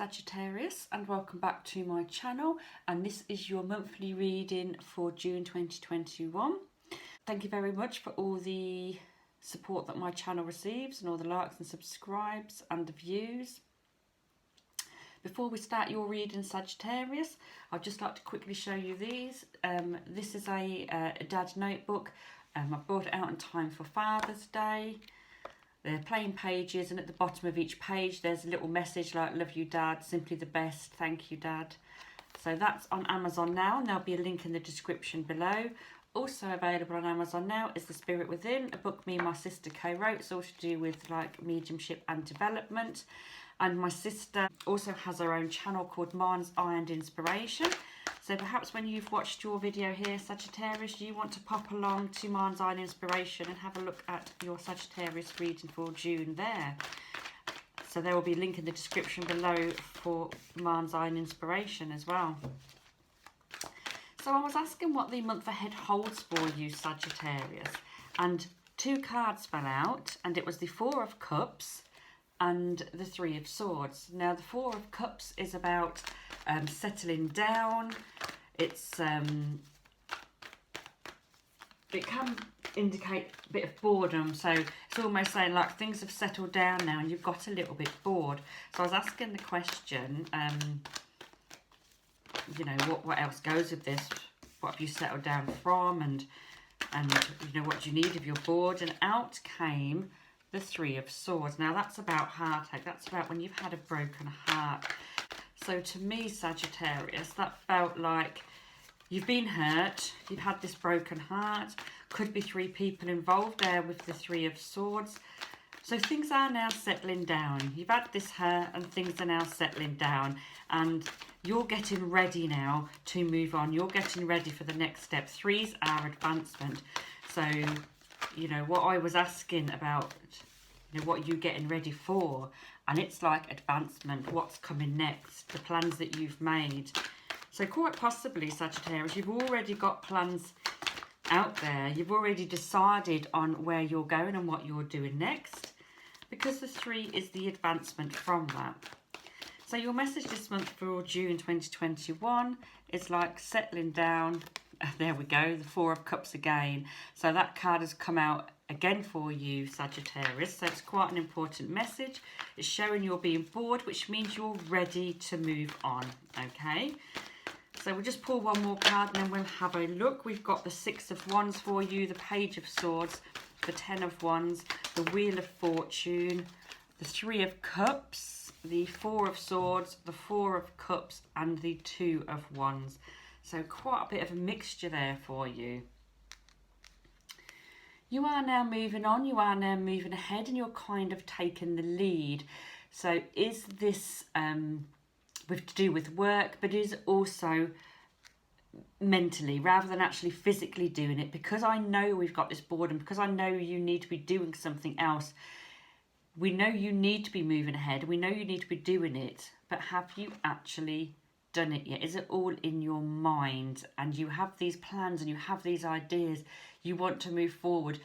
Sagittarius, and welcome back to my channel, and this is your monthly reading for June 2021. Thank you very much for all the support that my channel receives and all the likes and subscribes and the views. Before we start your reading, Sagittarius, I'd just like to quickly show you these. This is a dad notebook. I brought it out in time for Father's Day. They're plain pages, and at the bottom of each page there's a little message like "Love you Dad, simply the best, thank you Dad." So that's on Amazon now, and there'll be a link in the description below. Also available on Amazon now is The Spirit Within, a book me and my sister co-wrote. It's all to do with like mediumship and development. And my sister also has her own channel called Mind's Eye and Inspiration. So perhaps when you've watched your video here, Sagittarius, you want to pop along to Mind's Eye and Inspiration and have a look at your Sagittarius reading for June there. So there will be a link in the description below for Mind's Eye and Inspiration as well. So I was asking what the month ahead holds for you, Sagittarius, and two cards fell out, and it was the Four of Cups and the Three of Swords. Now the Four of Cups is about settling down. It's it can indicate a bit of boredom, so it's almost saying like things have settled down now and you've got a little bit bored. So I was asking the question, you know, what else goes with this? What have you settled down from, and you know, what do you need if you're bored? And out came the Three of Swords. Now that's about heartache. That's about when you've had a broken heart. So to me, Sagittarius, that felt like you've been hurt, you've had this broken heart. Could be three people involved there with the Three of Swords. So things are now settling down. You've had this hurt and things are now settling down, and you're getting ready now to move on. You're getting ready for the next step. Threes are advancement. So, you know, what I was asking about, you know, what are you getting ready for? And it's like advancement, what's coming next, the plans that you've made. So quite possibly, Sagittarius, you've already got plans out there. You've already decided on where you're going and what you're doing next, because the three is the advancement from that. So your message this month for June 2021 is like settling down. There we go, the Four of Cups again. So that card has come out again for you, Sagittarius. So it's quite an important message. It's showing you're being bored, which means you're ready to move on, okay? So we'll just pull one more card and then we'll have a look. We've got the Six of Wands for you, the Page of Swords, the Ten of Wands, the Wheel of Fortune, the Three of Cups, the Four of Swords, the Four of Cups, and the Two of Wands. So quite a bit of a mixture there for you. You are now moving on, you are now moving ahead, and you're kind of taking the lead. So is this to do with work, but is also mentally rather than actually physically doing it? Because I know we've got this boredom, because I know you need to be doing something else. We know you need to be moving ahead, we know you need to be doing it, but have you actually done it yet? Is it all in your mind, and you have these plans and you have these ideas, you want to move forward,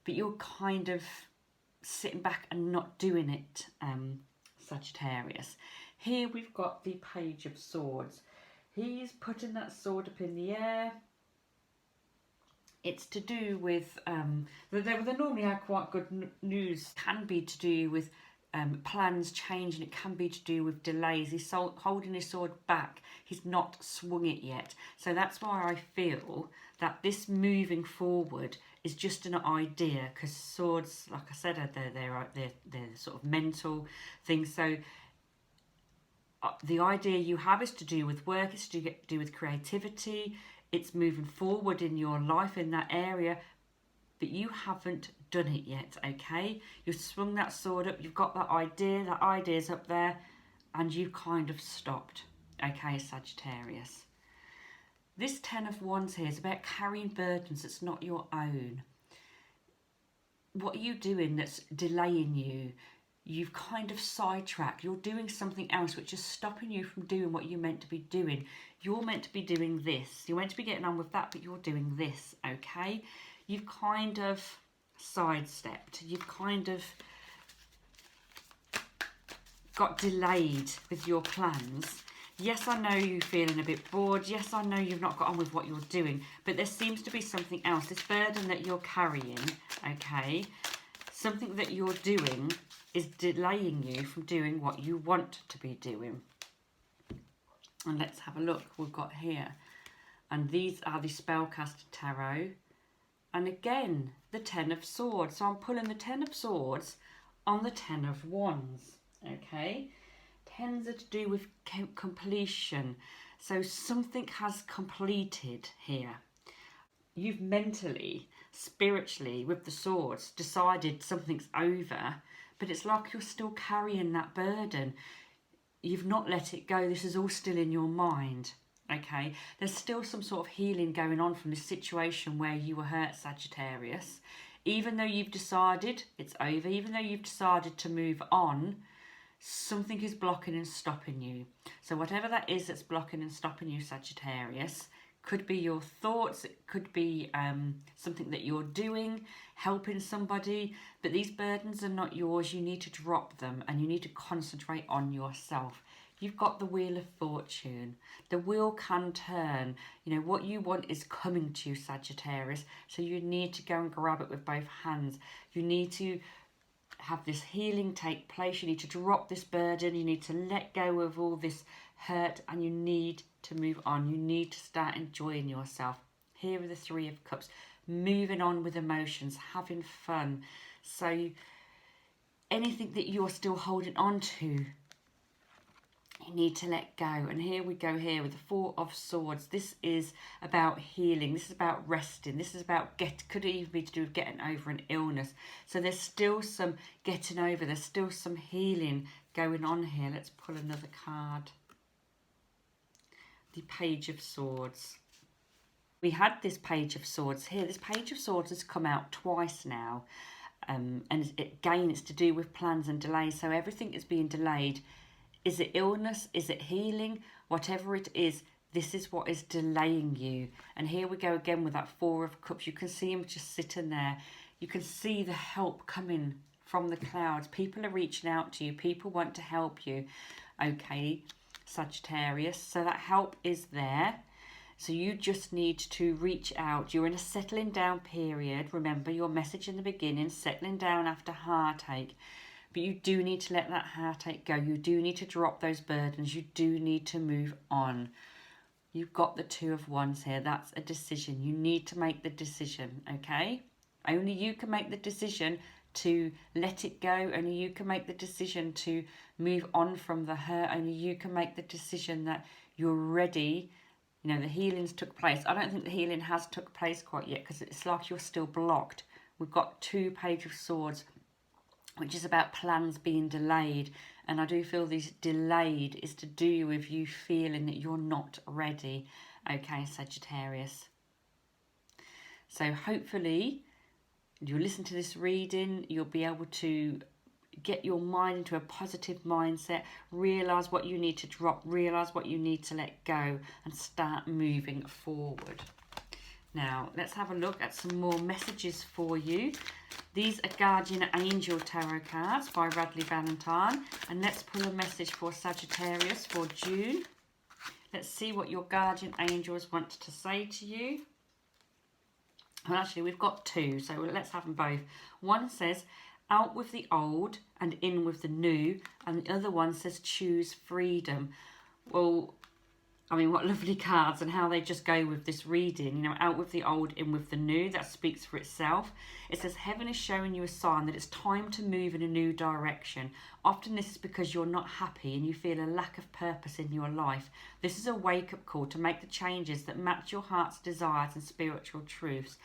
but you're kind of sitting back and not doing it, Sagittarius? Here we've got the Page of Swords. He's putting that sword up in the air. It's to do with, they normally are quite good news. Can be to do with plans changing. It can be to do with delays. He's holding his sword back. He's not swung it yet. So that's why I feel that this moving forward is just an idea, because swords, like I said, they're sort of mental things. So the idea you have is to do with work, it's to do with creativity, it's moving forward in your life in that area, but you haven't done it yet, okay? You've swung that sword up, you've got that idea's up there, and you've kind of stopped, okay, Sagittarius? This Ten of Wands here is about carrying burdens that's not your own. What are you doing that's delaying you? You've kind of sidetracked. You're doing something else which is stopping you from doing what you're meant to be doing. You're meant to be doing this. You're meant to be getting on with that, but you're doing this, okay? You've kind of sidestepped. You've kind of got delayed with your plans. Yes, I know you're feeling a bit bored. Yes, I know you've not got on with what you're doing. But there seems to be something else. This burden that you're carrying, okay, something that you're doing is delaying you from doing what you want to be doing. And let's have a look. We've got here. And these are the Spellcaster Tarot. And again, the Ten of Swords. So I'm pulling the Ten of Swords on the Ten of Wands, okay? Tens are to do with completion. So something has completed here. You've mentally, spiritually, with the swords, decided something's over, but it's like you're still carrying that burden. You've not let it go. This is all still in your mind, okay? There's still some sort of healing going on from this situation where you were hurt, Sagittarius. Even though you've decided it's over, even though you've decided to move on, something is blocking and stopping you. So whatever that is that's blocking and stopping you, Sagittarius, could be your thoughts, it could be something that you're doing, helping somebody, but these burdens are not yours. You need to drop them and you need to concentrate on yourself. You've got the Wheel of Fortune. The wheel can turn. You know, what you want is coming to you, Sagittarius, so you need to go and grab it with both hands. You need to have this healing take place. You need to drop this burden. You need to let go of all this hurt and you need to move on. You need to start enjoying yourself. Here are the Three of Cups. Moving on with emotions, having fun. So anything that you're still holding on to, you need to let go. And here we go here with the Four of Swords. This is about healing. This is about resting. This is about could even be to do with getting over an illness. So there's still some getting over. There's still some healing going on here. Let's pull another card. The Page of Swords. We had this Page of Swords here. This Page of Swords has come out twice now. And again, it's to do with plans and delays. So everything is being delayed. Is it illness? Is it healing? Whatever it is, this is what is delaying you. And here we go again with that Four of Cups. You can see him just sitting there. You can see the help coming from the clouds. People are reaching out to you. People want to help you. Okay, Sagittarius. So that help is there. So you just need to reach out. You're in a settling down period. Remember your message in the beginning, settling down after heartache. But you do need to let that heartache go. You do need to drop those burdens. You do need to move on. You've got the Two of Wands here. That's a decision. You need to make the decision, okay? Only you can make the decision to let it go. Only you can make the decision to move on from the hurt. Only you can make the decision that you're ready. You know, the healing's took place. I don't think the healing has took place quite yet because it's like you're still blocked. We've got two Page of Swords, which is about plans being delayed. And I do feel this delayed is to do with you feeling that you're not ready. Okay, Sagittarius. So hopefully you'll listen to this reading. You'll be able to get your mind into a positive mindset. Realise what you need to drop. Realise what you need to let go. And start moving forward. Now, let's have a look at some more messages for you. These are Guardian Angel Tarot cards by Radley Valentine. And let's pull a message for Sagittarius for June. Let's see what your Guardian Angels want to say to you. Well, actually, we've got two, so let's have them both. One says, out with the old and in with the new. And the other one says, choose freedom. Well, I mean, what lovely cards and how they just go with this reading. You know, out with the old, in with the new. That speaks for itself. It says, heaven is showing you a sign that it's time to move in a new direction. Often this is because you're not happy and you feel a lack of purpose in your life. This is a wake-up call to make the changes that match your heart's desires and spiritual truths.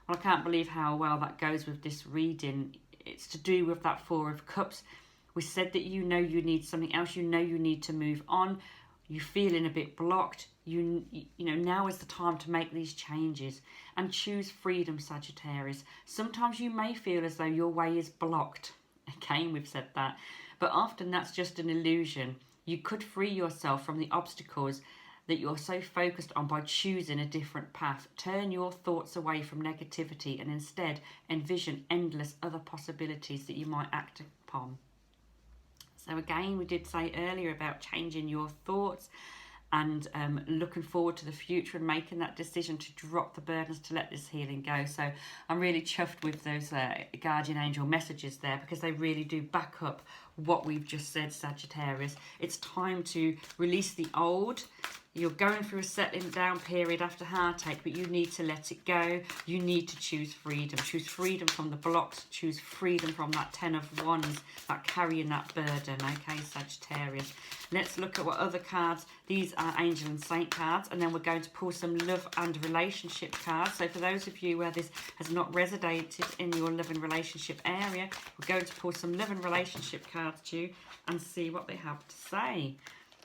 Well, I can't believe how well that goes with this reading. It's to do with that Four of Cups. We said that you know you need something else. You know you need to move on. You're feeling a bit blocked. You know, now is the time to make these changes and choose freedom, Sagittarius. Sometimes you may feel as though your way is blocked. Okay, we've said that. But often that's just an illusion. You could free yourself from the obstacles that you're so focused on by choosing a different path. Turn your thoughts away from negativity and instead envision endless other possibilities that you might act upon. So again, we did say earlier about changing your thoughts and looking forward to the future and making that decision to drop the burdens, to let this healing go. So I'm really chuffed with those guardian angel messages there, because they really do back up what we've just said, Sagittarius. It's time to release the old. You're going through a settling down period after heartache, but you need to let it go. You need to choose freedom. Choose freedom from the blocks. Choose freedom from that 10 of Wands, that carrying that burden. Okay, Sagittarius. Let's look at what other cards. These are Angel and Saint cards, and then we're going to pull some love and relationship cards. So for those of you where this has not resonated in your love and relationship area, we're going to pull some love and relationship cards to you and see what they have to say.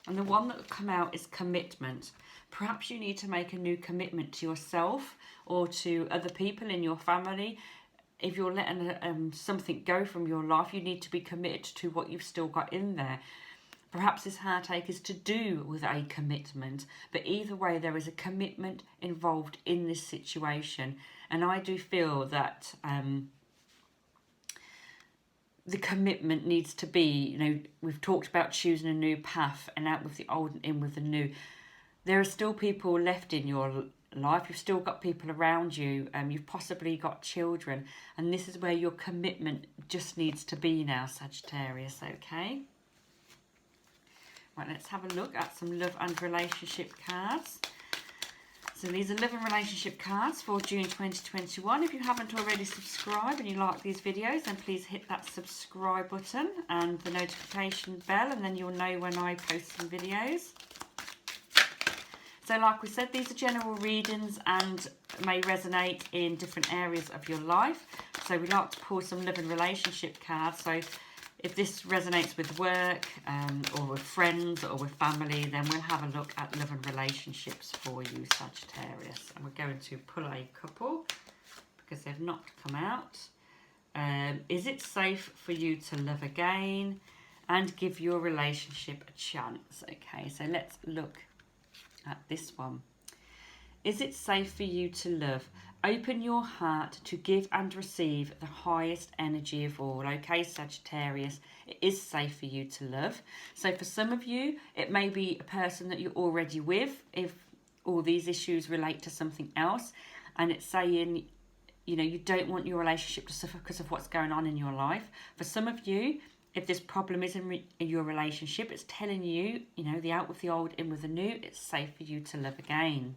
And the one that will come out is commitment. Perhaps you need to make a new commitment to yourself or to other people in your family. If you're letting something go from your life, you need to be committed to what you've still got in there. Perhaps this heartache is to do with a commitment, but either way, there is a commitment involved in this situation. And I do feel that the commitment needs to be, we've talked about choosing a new path and out with the old and in with the new. There are still people left in your life. You've still got people around you. You've possibly got children. And this is where your commitment just needs to be now, Sagittarius, okay? Right, let's have a look at some love and relationship cards. So these are love and relationship cards for June 2021. If you haven't already subscribed and you like these videos, then please hit that subscribe button and the notification bell, and then you'll know when I post some videos. So like we said, these are general readings and may resonate in different areas of your life. So we like to pull some love and relationship cards. So if this resonates with work or with friends or with family, then we'll have a look at love and relationships for you, Sagittarius. And we're going to pull a couple because they've not come out. Is it safe for you to love again and give your relationship a chance? Okay, so let's look at this one. Is it safe for you to love? Open your heart to give and receive the highest energy of all. Okay, Sagittarius, it is safe for you to love. So for some of you, it may be a person that you're already with, if all these issues relate to something else, and it's saying, you don't want your relationship to suffer because of what's going on in your life. For some of you, if this problem is in your relationship, it's telling you, the out with the old, in with the new, it's safe for you to love again.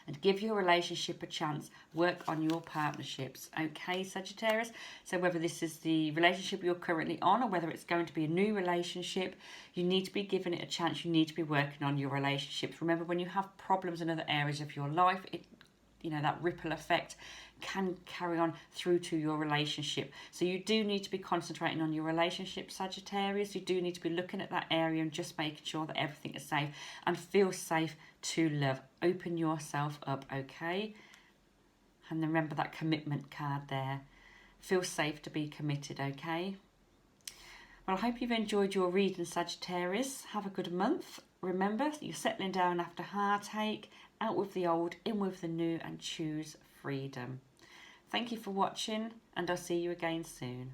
And give your relationship a chance. Work on your partnerships. Okay, Sagittarius? So whether this is the relationship you're currently on or whether it's going to be a new relationship, you need to be giving it a chance. You need to be working on your relationships. Remember, when you have problems in other areas of your life, that ripple effect can carry on through to your relationship. So you do need to be concentrating on your relationship, Sagittarius. You do need to be looking at that area and just making sure that everything is safe and feel safe to love. Open yourself up, okay? And remember that commitment card there. Feel safe to be committed, okay? Well, I hope you've enjoyed your reading, Sagittarius. Have a good month. Remember, you're settling down after heartache. Out with the old, in with the new, and choose freedom. Thank you for watching, and I'll see you again soon.